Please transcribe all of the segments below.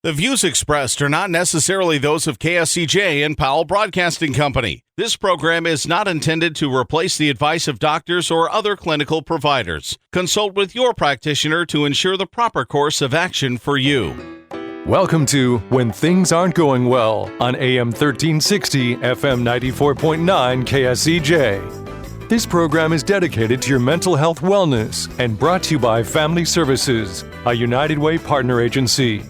The views expressed are not necessarily those of KSCJ and Powell Broadcasting Company. This program is not intended to replace the advice of doctors or other clinical providers. Consult with your practitioner to ensure the proper course of action for you. Welcome to When Things Aren't Going Well on AM 1360, FM 94.9 KSCJ. This program is dedicated to your mental health wellness and brought to you by Family Services, a United Way partner agency.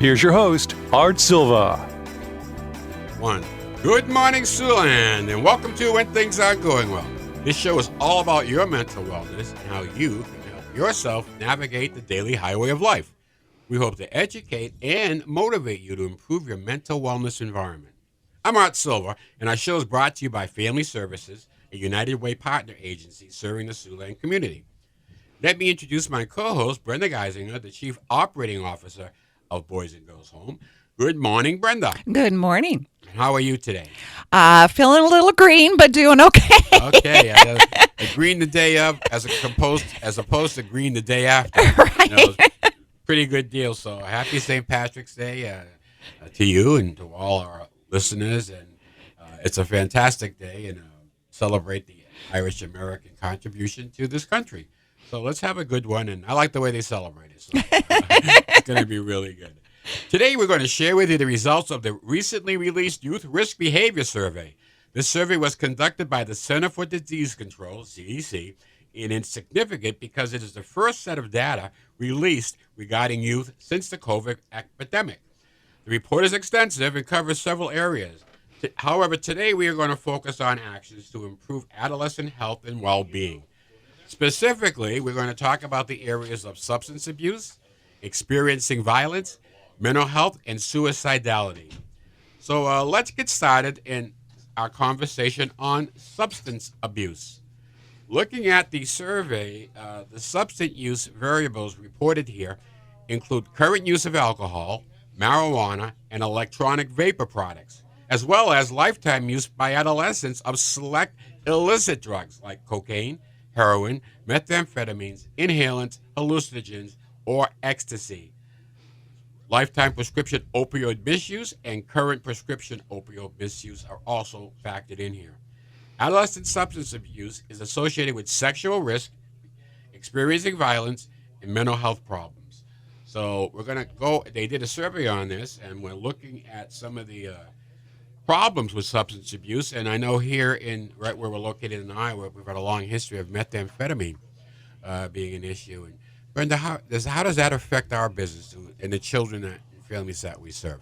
Here's your host, Art Silva. Good morning, Siouxland, and welcome to When Things Aren't Going Well. This show is all about your mental wellness and how you can help yourself navigate the daily highway of life. We hope to educate and motivate you to improve your mental wellness environment. I'm Art Silva, and our show is brought to you by Family Services, a United Way partner agency serving the Siouxland community. Let me introduce my co-host, Brenda Geisinger, the Chief Operating Officer of Boys and Girls Home. Good morning, Brenda. Good morning. How are you today? Feeling a little green, but doing okay. Okay, the green the day of as opposed to green the day after. Right. Pretty good deal. So happy St. Patrick's Day to you and to all our listeners. And it's a fantastic day and celebrate the Irish American contribution to this country. So let's have a good one. And I like the way they celebrate it. So it's going to be really good. Today, we're going to share with you the results of the recently released Youth Risk Behavior Survey. This survey was conducted by the Center for Disease Control, CDC, and it's significant because it is the first set of data released regarding youth since the COVID epidemic. The report is extensive and covers several areas. However, today we are going to focus on actions to improve adolescent health and well-being. Specifically, we're going to talk about the areas of substance abuse, experiencing violence, mental health, and suicidality. So let's get started in our conversation on substance abuse. Looking at the survey, the substance use variables reported here include current use of alcohol, marijuana, and electronic vapor products, as well as lifetime use by adolescents of select illicit drugs like cocaine, heroin, methamphetamines, inhalants, hallucinogens, or ecstasy. Lifetime prescription opioid misuse and current prescription opioid misuse are also factored in here. Adolescent substance abuse is associated with sexual risk, experiencing violence, and mental health problems. So we're going to go, they did a survey on this, and we're looking at some of the problems with substance abuse. And I know here right where we're located in Iowa, we've had a long history of methamphetamine being an issue. And Brenda, how does that affect our business and the children and families that we serve?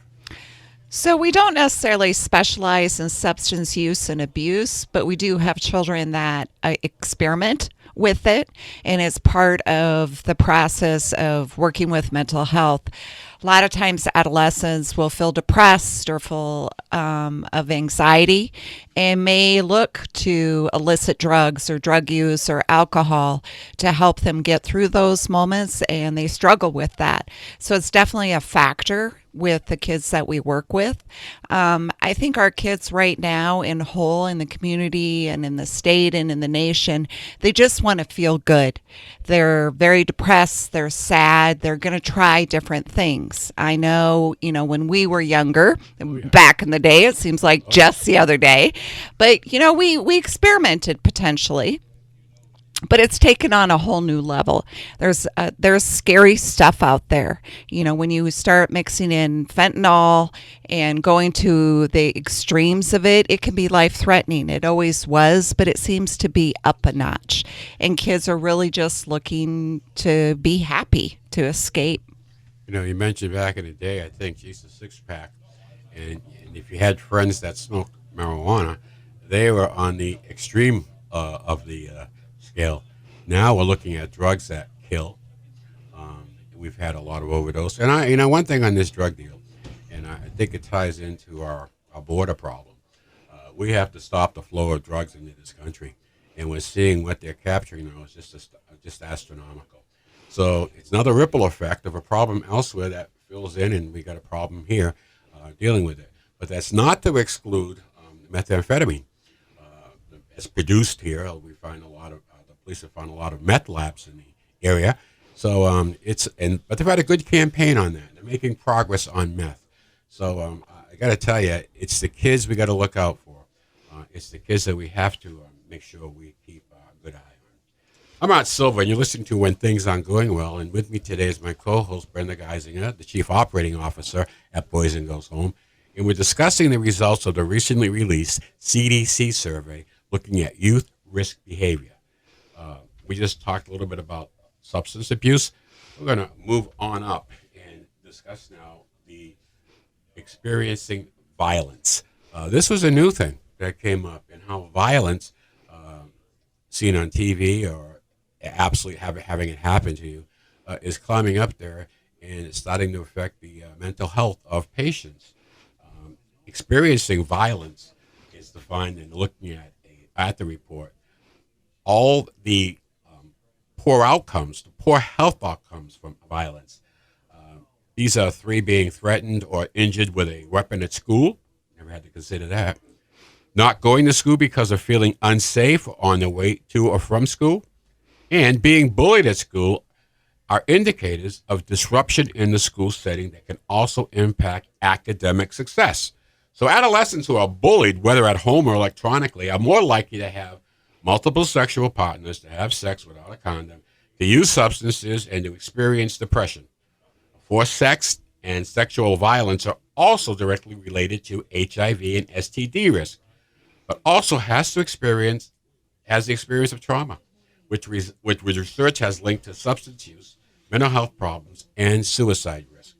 So we don't necessarily specialize in substance use and abuse, but we do have children that experiment with it, and it's part of the process of working with mental health. A lot of times adolescents will feel depressed or full of anxiety and may look to illicit drugs or drug use or alcohol to help them get through those moments, and they struggle with that. So it's definitely a factor with the kids that we work with. I think our kids right now in whole in the community and in the state and in the nation, they just want to feel good. They're very depressed, they're sad, they're going to try different things. I know, when we were younger, back in the day, it seems like just the other day, but, we experimented potentially. But it's taken on a whole new level. There's scary stuff out there. When you start mixing in fentanyl and going to the extremes of it, it can be life-threatening. It always was, but it seems to be up a notch. And kids are really just looking to be happy, to escape. You mentioned back in the day, I think, geez, a six-pack. And if you had friends that smoked marijuana, they were on the extreme of the scale. Now we're looking at drugs that kill. We've had a lot of overdose. And one thing on this drug deal, and I think it ties into our border problem. We have to stop the flow of drugs into this country, and we're seeing what they're capturing now is just astronomical. So it's another ripple effect of a problem elsewhere that fills in, and we got a problem here dealing with it. But that's not to exclude methamphetamine. It's produced here. We find the police have found a lot of meth labs in the area. So but they've had a good campaign on that. They're making progress on meth. So I got to tell you, it's the kids we got to look out for. It's the kids that we have to make sure we keep a good eye on. I'm Art Silva, and you're listening to When Things Aren't Going Well. And with me today is my co-host, Brenda Geisinger, the Chief Operating Officer at Boys and Girls Home. And we're discussing the results of the recently released CDC survey looking at youth risk behavior. We just talked a little bit about substance abuse. We're going to move on up and discuss now the experiencing violence. This was a new thing that came up, and how violence seen on TV or absolutely having it happen to you is climbing up there, and it's starting to affect the mental health of patients. Experiencing violence is defined in looking at the report. All the poor outcomes, the poor health outcomes from violence. These are 3: being threatened or injured with a weapon at school. Never had to consider that. Not going to school because of feeling unsafe on the way to or from school. And being bullied at school are indicators of disruption in the school setting that can also impact academic success. So adolescents who are bullied, whether at home or electronically, are more likely to have multiple sexual partners, to have sex without a condom, to use substances, and to experience depression. Forced sex and sexual violence are also directly related to HIV and STD risk, but also has the experience of trauma, which research has linked to substance use, mental health problems, and suicide risk.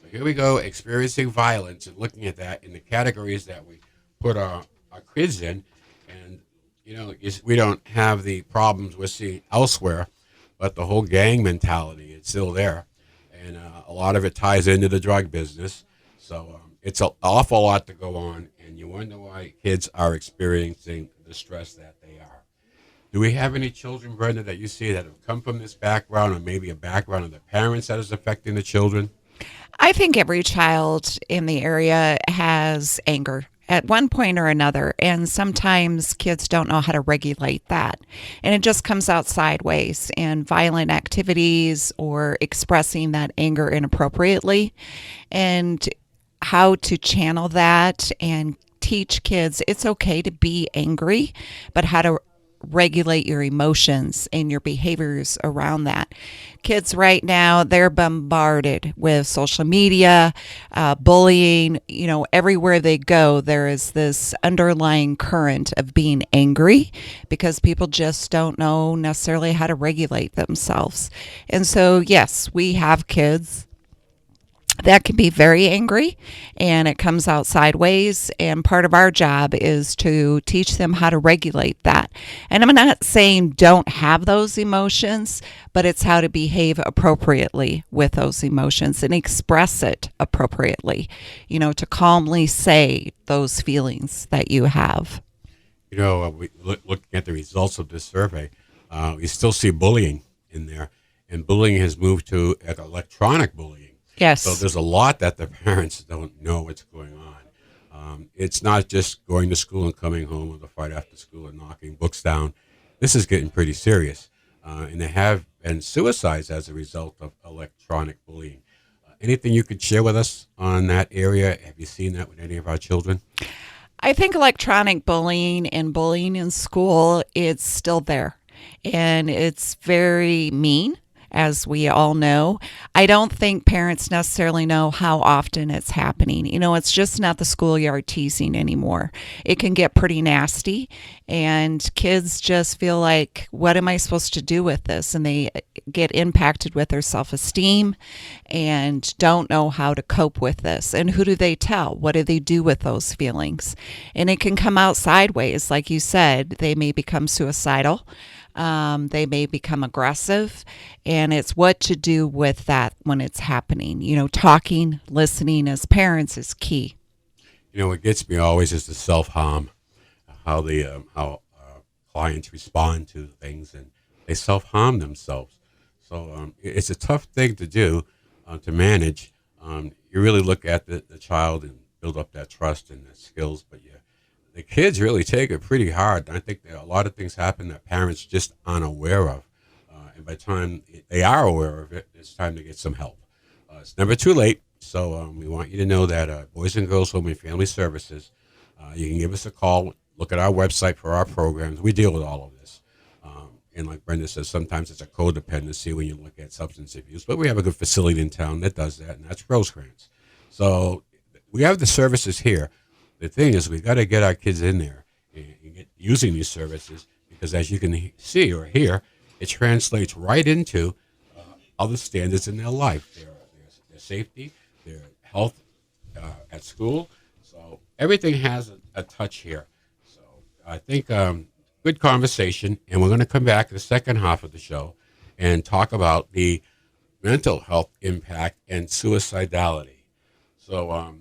So here we go, experiencing violence and looking at that in the categories that we put our kids in. And, we don't have the problems we're seeing elsewhere, but the whole gang mentality is still there. And a lot of it ties into the drug business. So it's an awful lot to go on, and you wonder why kids are experiencing the stress that they are. Do we have any children, Brenda, that you see that have come from this background, or maybe a background of the parents that is affecting the children? I think every child in the area has anger at one point or another, and sometimes kids don't know how to regulate that, and it just comes out sideways in violent activities or expressing that anger inappropriately. And how to channel that and teach kids it's okay to be angry, but how to regulate your emotions and your behaviors around that. Kids right now, they're bombarded with social media, bullying. Everywhere they go, there is this underlying current of being angry because people just don't know necessarily how to regulate themselves. And so, yes, we have kids that can be very angry, and it comes out sideways, and part of our job is to teach them how to regulate that. And I'm not saying don't have those emotions, but it's how to behave appropriately with those emotions and express it appropriately, to calmly say those feelings that you have. Looking at the results of this survey, we still see bullying in there, and bullying has moved to electronic bullying. Yes. So there's a lot that the parents don't know what's going on. It's not just going to school and coming home with a fight after school and knocking books down. This is getting pretty serious. And there have been suicides as a result of electronic bullying. Anything you could share with us on that area? Have you seen that with any of our children? I think electronic bullying and bullying in school, it's still there. And it's very mean, as we all know. I don't think parents necessarily know how often it's happening. It's just not the schoolyard teasing anymore. It can get pretty nasty, and kids just feel like, what am I supposed to do with this? And they get impacted with their self-esteem and don't know how to cope with this. And who do they tell? What do they do with those feelings? And it can come out sideways. Like you said, they may become suicidal. They may become aggressive, and it's what to do with that when it's happening. Talking, listening as parents is key. What gets me always is the self-harm, how clients respond to things, and they self-harm themselves. So it's a tough thing to do, to manage. You really look at the child and build up that trust and the skills, but the kids really take it pretty hard. I think that a lot of things happen that parents just aren't aware of. and by the time they are aware of it, it's time to get some help. It's never too late, so we want you to know that Boys and Girls Home and Family Services, you can give us a call, look at our website for our programs. We deal with all of this. And like Brenda says, sometimes it's a codependency when you look at substance abuse, but we have a good facility in town that does that, and that's Rosecrans. So we have the services here. The thing is, we got to get our kids in there and get using these services, because as you can see or hear, it translates right into other standards in their life, their safety, their health at school. So everything has a touch here. So I think good conversation, and we're going to come back to the second half of the show and talk about the mental health impact and suicidality. So I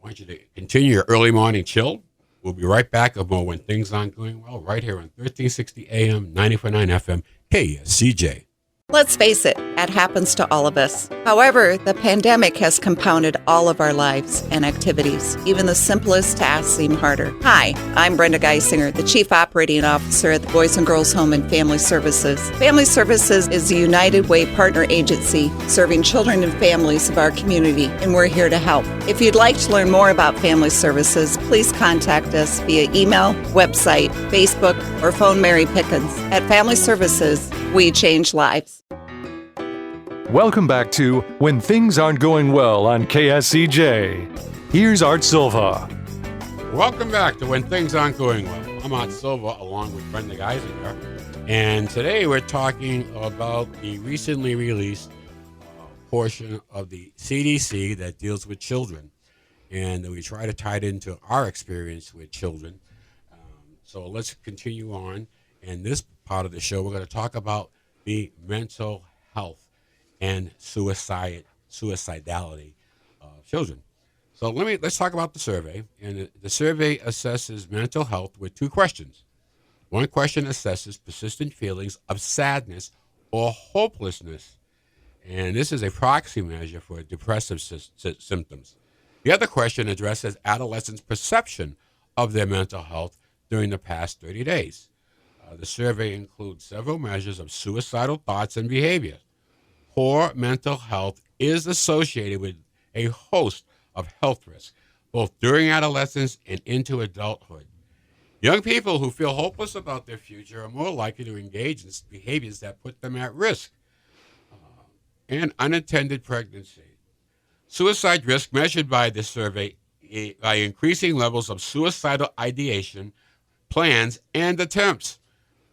want you to continue your early morning chill. We'll be right back with more When Things Aren't Going Well, right here on 1360 AM, 94.9 FM, KSCJ. Let's face it, that happens to all of us. However, the pandemic has compounded all of our lives and activities. Even the simplest tasks seem harder. Hi, I'm Brenda Geisinger, the Chief Operating Officer at the Boys and Girls Home and Family Services. Family Services is a United Way partner agency serving children and families of our community, and we're here to help. If you'd like to learn more about Family Services, please contact us via email, website, Facebook, or phone Mary Pickens. At Family Services, we change lives. Welcome back to When Things Aren't Going Well on KSCJ. Here's Art Silva. Welcome back to When Things Aren't Going Well. I'm Art Silva along with Brenda Geisinger. And today we're talking about the recently released portion of the CDC that deals with children. And we try to tie it into our experience with children. So let's continue on. In this part of the show, we're going to talk about the mental health and suicidality of children. So let's talk about the survey. And the survey assesses mental health with two questions. One question assesses persistent feelings of sadness or hopelessness, and this is a proxy measure for depressive symptoms. The other question addresses adolescents' perception of their mental health during the past 30 days. The survey includes several measures of suicidal thoughts and behavior. Poor mental health is associated with a host of health risks, both during adolescence and into adulthood. Young people who feel hopeless about their future are more likely to engage in behaviors that put them at risk. And unintended pregnancy. Suicide risk measured by this survey by increasing levels of suicidal ideation, plans, and attempts.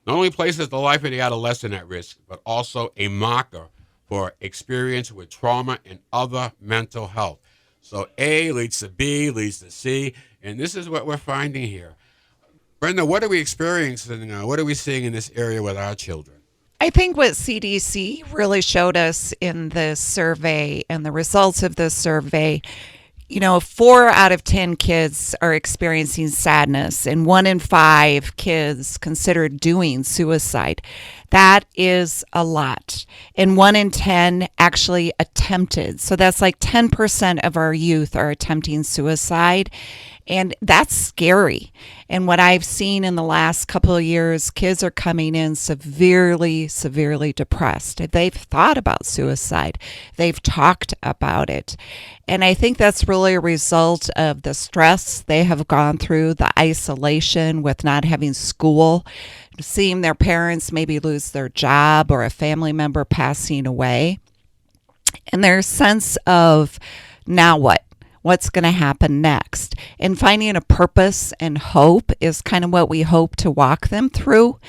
Not only places the life of the adolescent at risk, but also a marker for experience with trauma and other mental health. So A leads to B, leads to C, and this is what we're finding here. Brenda, what are we experiencing? What are we seeing in this area with our children? I think what CDC really showed us in this survey and the results of this survey, 4 out of 10 kids are experiencing sadness, and 1 in 5 kids considered doing suicide. That is a lot. And 1 in 10 actually attempted. So that's like 10% of our youth are attempting suicide. And that's scary. And what I've seen in the last couple of years, kids are coming in severely, severely depressed. They've thought about suicide. They've talked about it. And I think that's really a result of the stress they have gone through, the isolation with not having school, seeing their parents maybe lose their job or a family member passing away. And their sense of, now what? What's going to happen next? And finding a purpose and hope is kind of what we hope to walk them through.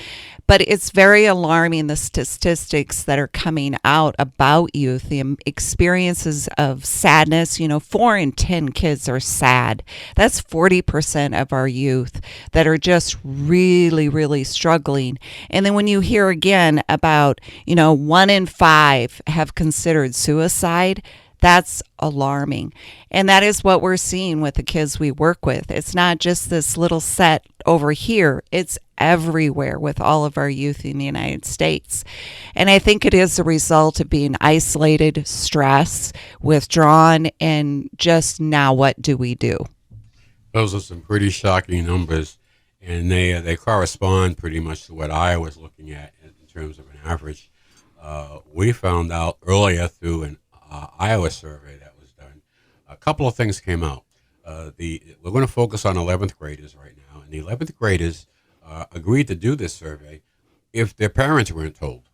But it's very alarming, the statistics that are coming out about youth, the experiences of sadness. 4 in 10 kids are sad. That's 40% of our youth that are just really, really struggling. And then when you hear again about, 1 in 5 have considered suicide, that's alarming. And that is what we're seeing with the kids we work with. It's not just this little set over here. It's everywhere with all of our youth in the United States. And I think it is a result of being isolated, stressed, withdrawn, and just now what do we do? Those are some pretty shocking numbers, and they correspond pretty much to what I was looking at in terms of an average. we found out earlier through an Iowa survey that was done, a couple of things came out. We're going to focus on 11th graders right now, and the 11th graders agreed to do this survey if their parents weren't told.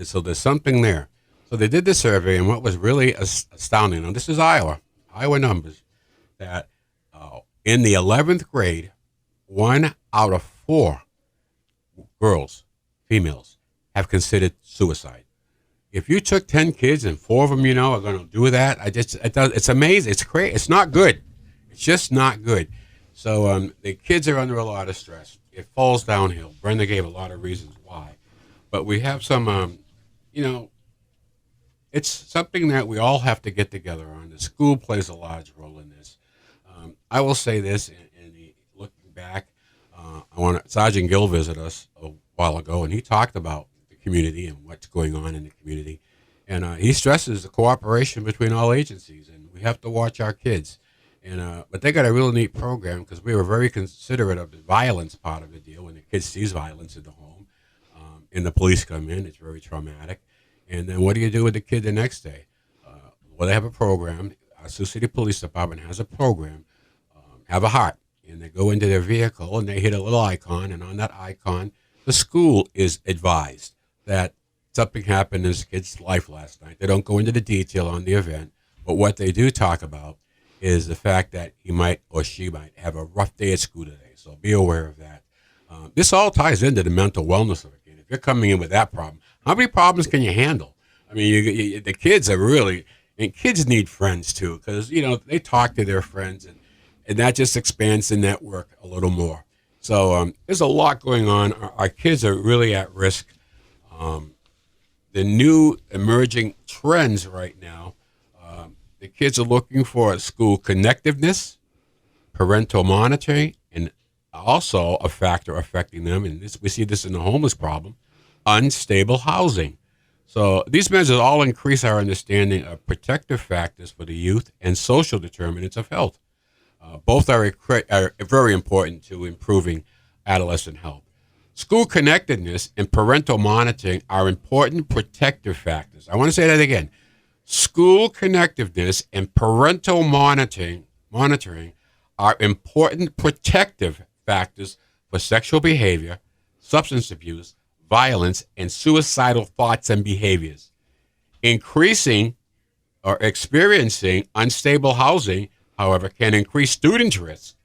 So there's something there. So they did the survey, and what was really astounding, and this is Iowa numbers, that in the 11th grade, 1 out of 4 girls, females, have considered suicide. If you took 10 kids and 4 of them, are going to do that, it's amazing. It's crazy. It's not good. It's just not good. So the kids are under a lot of stress. It falls downhill. Brenda gave a lot of reasons why. But we have some, it's something that we all have to get together on. The school plays a large role in this. I will say this, and looking back, Sergeant Gill visited us a while ago, and he talked about the community and what's going on in the community. And he stresses the cooperation between all agencies, and we have to watch our kids. But they got a real neat program because we were very considerate of the violence part of the deal. When the kid sees violence in the home and the police come in, it's very traumatic. And then what do you do with the kid the next day? Well, they have a program. Our Sioux City Police Department has a program, Have a Heart. And they go into their vehicle and they hit a little icon. And on that icon, the school is advised that something happened in this kid's life last night. They don't go into the detail on the event. But what they do talk about is the fact that he might or she might have a rough day at school today. So be aware of that. This all ties into the mental wellness of a kid. If you're coming in with that problem, how many problems can you handle? I mean, the kids are really, and kids need friends too, because, they talk to their friends, and that just expands the network a little more. So there's a lot going on. Our kids are really at risk. The new emerging trends right now, the kids are looking for school connectiveness, parental monitoring, and also a factor affecting them, and we see this in the homeless problem, unstable housing. So these measures all increase our understanding of protective factors for the youth and social determinants of health. Both are very important to improving adolescent health. School connectedness and parental monitoring are important protective factors. I want to say that again. School connectiveness and parental monitoring are important protective factors for sexual behavior, substance abuse, violence, and suicidal thoughts and behaviors. Increasing or experiencing unstable housing, however, can increase students' risk.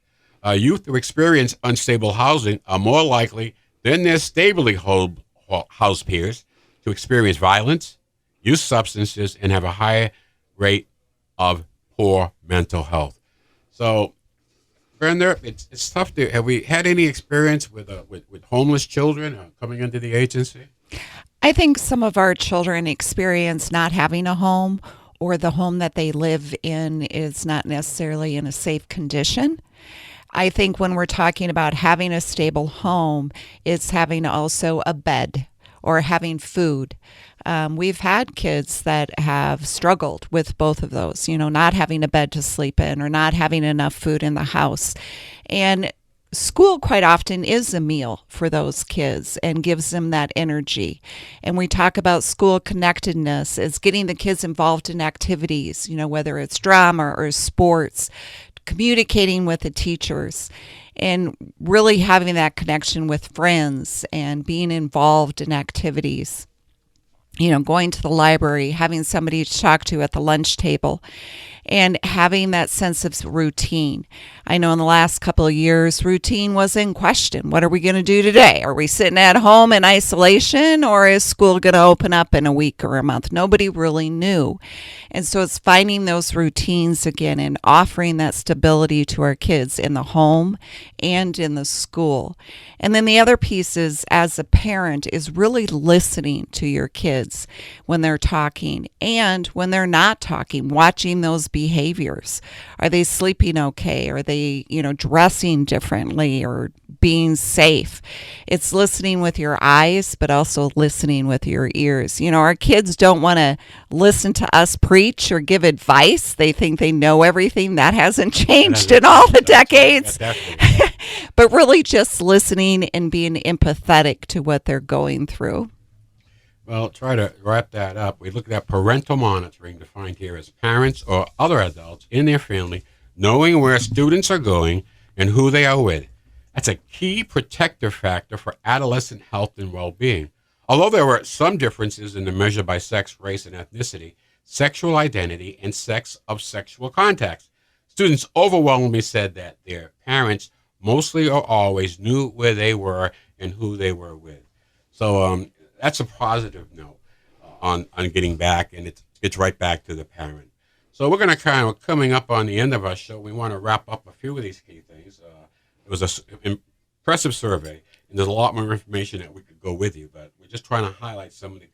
Youth who experience unstable housing are more likely than their stably housed peers to experience violence, use substances, and have a higher rate of poor mental health. So, Brenda, it's tough to. Have we had any experience with homeless children coming into the agency? I think some of our children experience not having a home, or the home that they live in is not necessarily in a safe condition. I think when we're talking about having a stable home, it's having also a bed or having food. We've had kids that have struggled with both of those, not having a bed to sleep in or not having enough food in the house. And school quite often is a meal for those kids and gives them that energy. And we talk about school connectedness as getting the kids involved in activities, whether it's drama or sports, communicating with the teachers, and really having that connection with friends and being involved in activities. Going to the library, having somebody to talk to at the lunch table, and having that sense of routine. I know in the last couple of years, routine was in question. What are we going to do today? Are we sitting at home in isolation, or is school going to open up in a week or a month? Nobody really knew. And so it's finding those routines again and offering that stability to our kids in the home and in the school. And then the other piece is, as a parent, is really listening to your kids when they're talking and when they're not talking, watching those behaviors. Are they sleeping okay? Are they, dressing differently or being safe? It's listening with your eyes, but also listening with your ears. Our kids don't want to listen to us preach or give advice. They think they know everything. That hasn't changed in all the decades. But really just listening and being empathetic to what they're going through. Well, try to wrap that up. We looked at parental monitoring, defined here as parents or other adults in their family knowing where students are going and who they are with. That's a key protective factor for adolescent health and well-being. Although there were some differences in the measure by sex, race, and ethnicity, sexual identity, and sex of sexual contacts, students overwhelmingly said that their parents mostly or always knew where they were and who they were with. So that's a positive note on getting back, and it gets right back to the parent. So we're going to coming up on the end of our show, we want to wrap up a few of these key things. It was an impressive survey, and there's a lot more information that we could go with you, but we're just trying to highlight some of the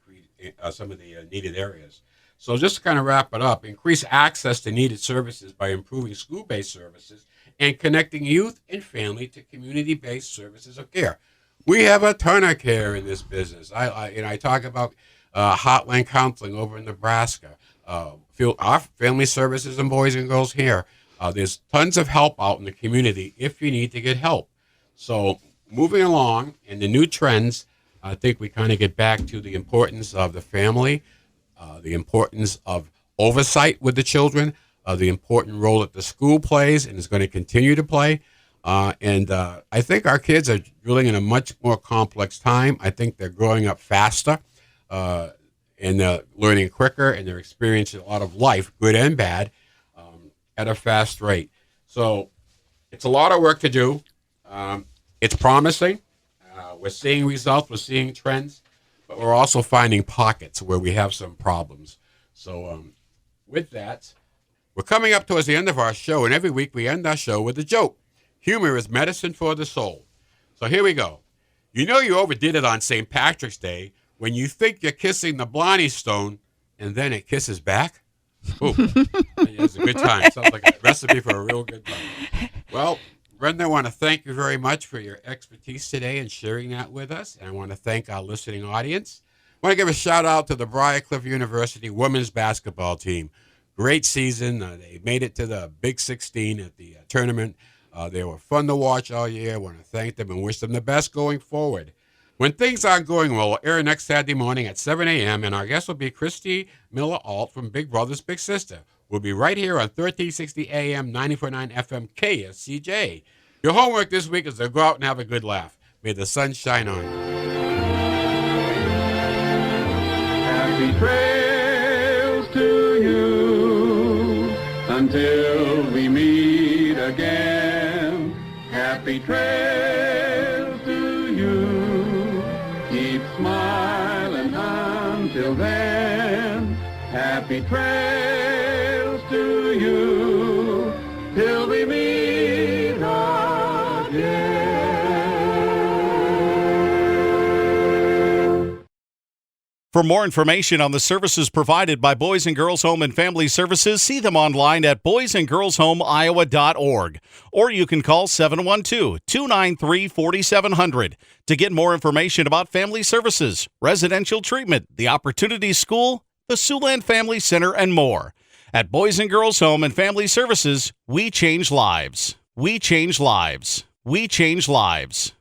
needed areas. So just to kind of wrap it up, increase access to needed services by improving school-based services and connecting youth and family to community-based services of care. We have a ton of care in this business. I talk about hotline counseling over in Nebraska, our family services and boys and girls here. There's tons of help out in the community if you need to get help. So moving along and the new trends, I think we kind of get back to the importance of the family, the importance of oversight with the children, the important role that the school plays and is going to continue to play. And I think our kids are really in a much more complex time. I think they're growing up faster and they're learning quicker, and they're experiencing a lot of life, good and bad, at a fast rate. So it's a lot of work to do. It's promising. We're seeing results. We're seeing trends. But we're also finding pockets where we have some problems. So with that, we're coming up towards the end of our show, and every week we end our show with a joke. Humor is medicine for the soul. So here we go. You know you overdid it on St. Patrick's Day when you think you're kissing the Blarney Stone, and then it kisses back? Ooh, it's a good time. Sounds like a recipe for a real good time. Well, Brenda, I want to thank you very much for your expertise today and sharing that with us. And I want to thank our listening audience. I want to give a shout out to the Briarcliff University women's basketball team. Great season. They made it to the Big 16 at the tournament. They were fun to watch all year. I want to thank them and wish them the best going forward. When things aren't going well, we'll air next Saturday morning at 7 a.m., and our guest will be Christy Miller-Alt from Big Brothers Big Sister. We'll be right here on 1360 AM, 94.9 FM, KSCJ. Your homework this week is to go out and have a good laugh. May the sun shine on you. Happy trails to you until we meet again. Happy trails to you. Keep smiling until then. Happy trails to you till we meet again. For more information on the services provided by Boys and Girls Home and Family Services, see them online at boysandgirlshomeiowa.org. Or you can call 712-293-4700 to get more information about family services, residential treatment, the Opportunity School, the Siouxland Family Center, and more. At Boys and Girls Home and Family Services, we change lives. We change lives. We change lives.